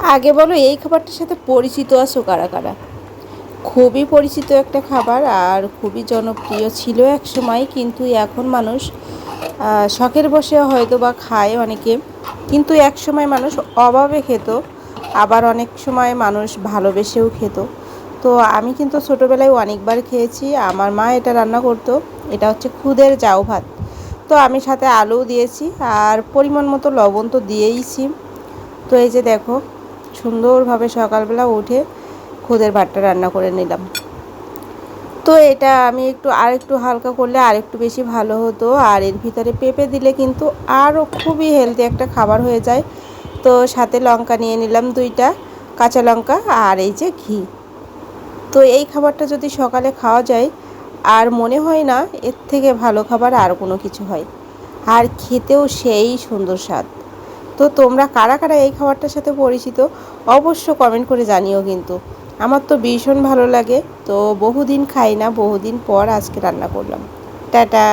আগে বলো এই খাবারটার সাথে পরিচিত আছো কারা কারা? খুবই পরিচিত একটা খাবার আর খুবই জনপ্রিয় ছিল এক সময়, কিন্তু এখন মানুষ শখের বসে হয়তো বা খায় অনেকে, কিন্তু এক সময় মানুষ অভাবে খেত, আবার অনেক সময় মানুষ ভালোবেসেও খেত। তো আমি কিন্তু ছোটোবেলায় অনেকবার খেয়েছি, আমার মা এটা রান্না করতো। এটা হচ্ছে খুদের জাউ ভাত। তো আমি সাথে আলুও দিয়েছি আর পরিমাণ মতো লবণ তো দিয়েইছি। তো এই যে দেখো, সুন্দরভাবে সকালবেলা উঠে খুদের ভাতটা রান্না করে নিলাম। তো এটা আমি আরেকটু হালকা করলে আরেকটু বেশি ভালো হতো, আর এর ভিতরে পেঁপে দিলে কিন্তু আরও খুবই হেলদি একটা খাবার হয়ে যায়। তো সাথে লঙ্কা নিয়ে নিলাম 2টা কাঁচা লঙ্কা, আর এই যে ঘি। তো এই খাবারটা যদি সকালে খাওয়া যায়, আর মনে হয় না এর থেকে ভালো খাবার আর কোনো কিছু হয়, আর খেতেও সেই সুন্দর স্বাদ। তো তোমরা কারা কারা এই খাবারটার সাথে পরিচিত অবশ্য কমেন্ট করে জানিও কিন্তু। আমার তো ভীষণ ভালো লাগে। তো বহুদিন খাই না, বহুদিন পর আজকে রান্না করলাম। টাটা।